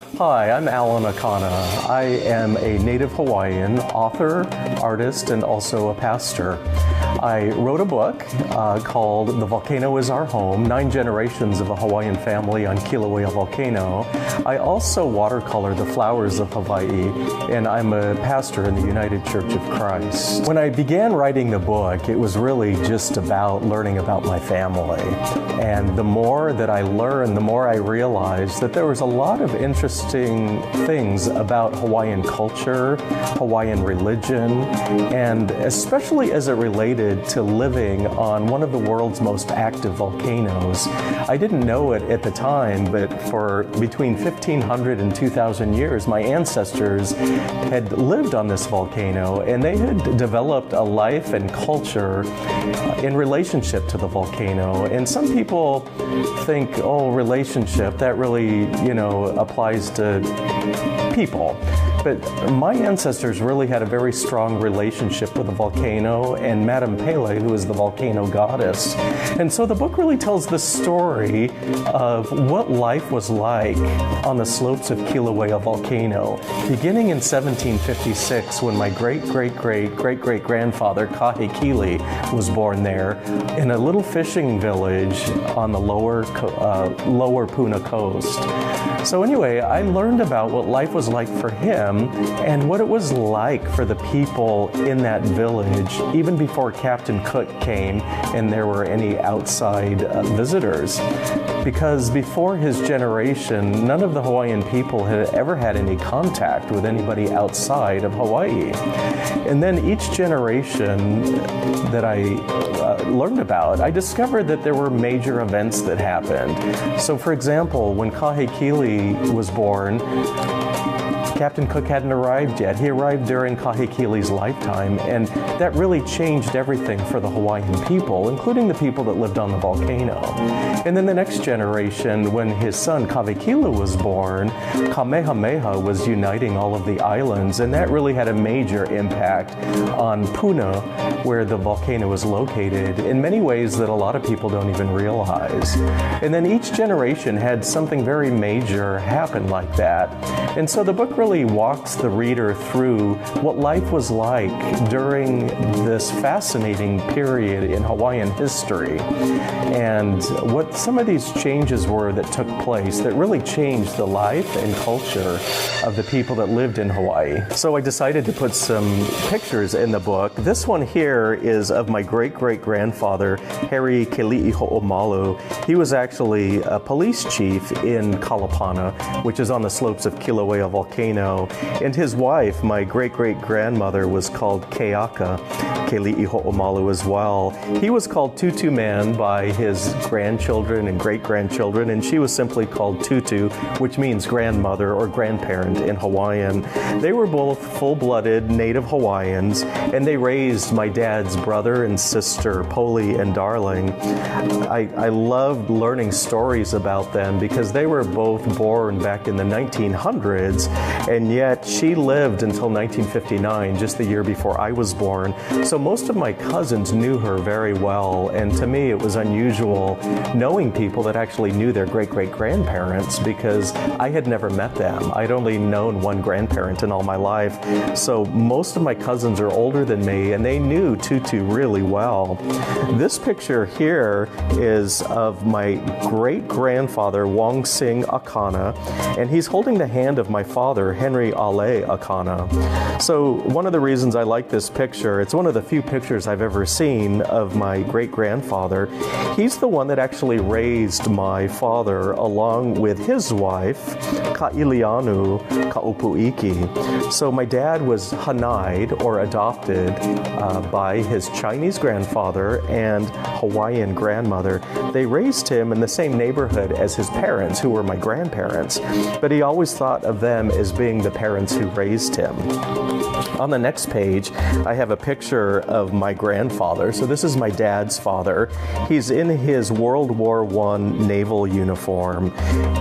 Hi, I'm Alan Akana. I am a native Hawaiian, author, artist, and also a pastor. I wrote a book called The Volcano Is Our Home, 9 Generations of a Hawaiian Family on Kilauea Volcano. I also watercolor the flowers of Hawaii, and I'm a pastor in the United Church of Christ. When I began writing the book, it was really just about learning about my family. And the more that I learned, the more I realized that there was a lot of interesting things about Hawaiian culture, Hawaiian religion, and especially as it related to living on one of the world's most active volcanoes. I didn't know it at the time, but for between 1,500 and 2,000 years, my ancestors had lived on this volcano, and they had developed a life and culture in relationship to the volcano. And some people think, oh, relationship, that really, applies to people. But my ancestors really had a very strong relationship with the volcano and Madame Pele, who is the volcano goddess. And so the book really tells the story of what life was like on the slopes of Kilauea volcano, beginning in 1756 when my great-great-great-great-great-grandfather Kahekili was born there in a little fishing village on the lower Puna coast. So anyway, I learned about what life was like for him and what it was like for the people in that village, even before Captain Cook came and there were any outside visitors. Because before his generation, none of the Hawaiian people had ever had any contact with anybody outside of Hawaii. And then each generation that I learned about, I discovered that there were major events that happened. So for example, when Kahekili was born, Captain Cook hadn't arrived yet. He arrived during Kahekili's lifetime, and that really changed everything for the Hawaiian people, including the people that lived on the volcano. And then the next generation, when his son Kawekila was born, Kamehameha was uniting all of the islands, and that really had a major impact on Puna, where the volcano is located, in many ways that a lot of people don't even realize. And then each generation had something very major happen like that. And so the book really walks the reader through what life was like during this fascinating period in Hawaiian history, and what some of these changes were that took place that really changed the life and culture of the people that lived in Hawaii. So I decided to put some pictures in the book. This one here is of my great-great-grandfather, Harry Keli'i Ho'omalu. He was actually a police chief in Kalapana, which is on the slopes of Kilauea volcano. And his wife, my great-great-grandmother, was called Keaka Keli'i Ho'omalu as well. He was called Tutu Man by his grandchildren and great-grandchildren, and she was simply called Tutu, which means grandmother or grandparent in Hawaiian. They were both full-blooded native Hawaiians, and they raised my dad's brother and sister, Poli and Darling. I loved learning stories about them because they were both born back in the 1900s, and yet she lived until 1959, just the year before I was born. So most of my cousins knew her very well, and to me it was unusual knowing people that actually knew their great-great-grandparents because I had never met them. I'd only known one grandparent in all my life. So most of my cousins are older than me, and they knew Tutu really well. This picture here is of my great-grandfather, Wong Sing Akana, and he's holding the hand of my father, Henry Ale Akana. So one of the reasons I like this picture, it's one of the few pictures I've ever seen of my great-grandfather. He's the one that actually raised my father along with his wife, Kailianu Kaupuiki. So my dad was hanai'd or adopted by his Chinese grandfather and Hawaiian grandmother. They raised him in the same neighborhood as his parents, who were my grandparents, but he always thought of them as being the parents who raised him. On the next page, I have a picture of my grandfather. So this is my dad's father. He's in his World War I naval uniform,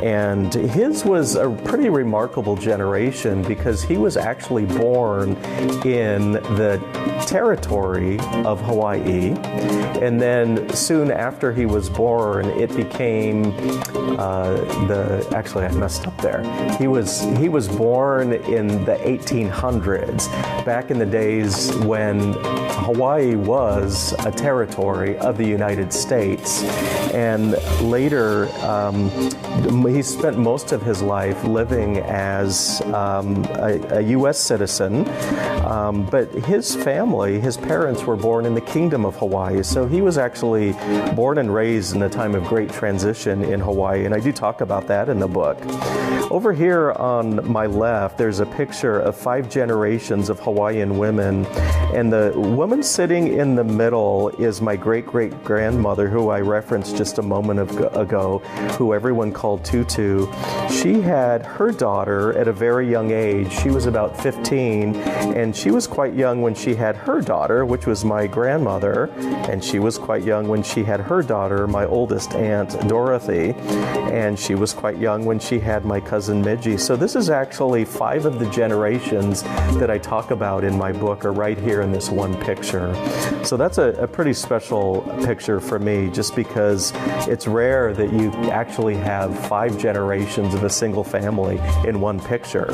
and his was a pretty remarkable generation because he was actually born in the territory of Hawaii, and then soon after he was born, it became actually, I messed up there. He was born in the 1800s, back in the days when Hawaii was a territory of the United States. And later, he spent most of his life living as a U.S. citizen, but his family, his parents were born in the Kingdom of Hawaii, so he was actually born and raised in a time of great transition in Hawaii, and I do talk about that in the book. Over here on my left, there's a picture of 5 generations of Hawaiian women, and the woman sitting in the middle is my great-great-grandmother, who I referenced just a moment ago, who everyone called Tutu. She had her daughter at a very young age. She was about 15, and she was quite young when she had her daughter, which was my grandmother, and she was quite young when she had her daughter, my oldest aunt, Dorothy, and she was quite young when she had my cousin Midgie. So this is actually 5 of the generations that I talk about in my book are right here in this one picture. So that's a pretty special picture for me, just because it's rare that you actually have 5 generations of a single family in one picture.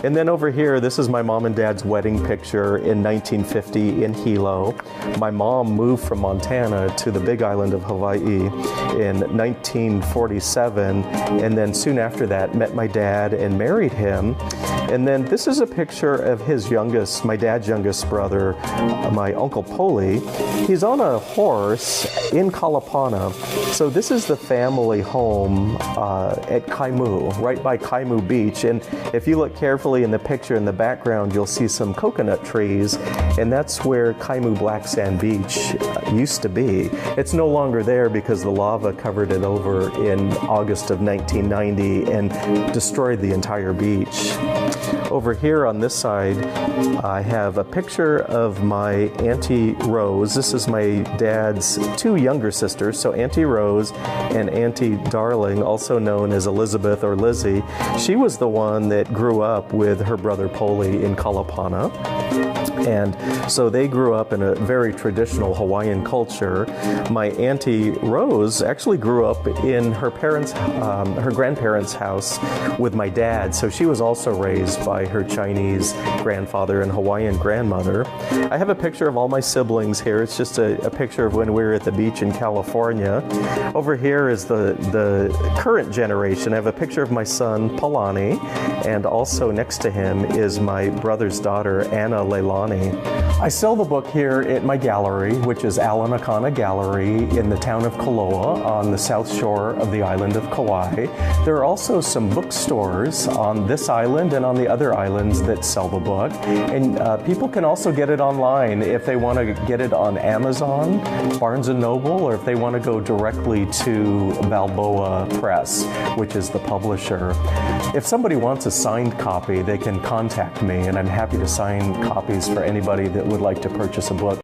And then over here, this is my mom and dad's wedding picture in 1950 in Hilo. My mom moved from Montana to the Big Island of Hawaii in 1947, and then soon after that met my dad and married him. And then this is a picture of his youngest, my dad's youngest brother, my uncle Poli. He's on a horse in Kalapana. So this is the family home at Kaimu, right by Kaimu Beach. And if you look carefully in the picture in the background, you'll see some coconut trees, and that's where Kaimu Black Sand Beach used to be. It's no longer there because the lava covered it over in August of 1990 and destroyed the entire beach. Over here on this side, I have a picture of my Auntie Rose. This is my dad's 2 younger sisters, so Auntie Rose and Auntie Darling, also known as Elizabeth or Lizzie. She was the one that grew up with her brother Poli in Kalapana. And so they grew up in a very traditional Hawaiian culture. My Auntie Rose actually grew up in her grandparents' house with my dad. So she was also raised by her Chinese grandfather and Hawaiian grandmother. I have a picture of all my siblings here. It's just a picture of when we were at the beach in California. Over here is the current generation. I have a picture of my son, Palani, and also next to him is my brother's daughter, Anna Leilani. I sell the book here at my gallery, which is Alan Akana Gallery in the town of Koloa on the south shore of the island of Kauai. There are also some bookstores on this island and on the other islands that sell the book. And people can also get it online if they want to get it on Amazon, Barnes & Noble, or if they want to go directly to Balboa Press, which is the publisher. If somebody wants a signed copy, they can contact me, and I'm happy to sign copies for anybody that would like to purchase a book.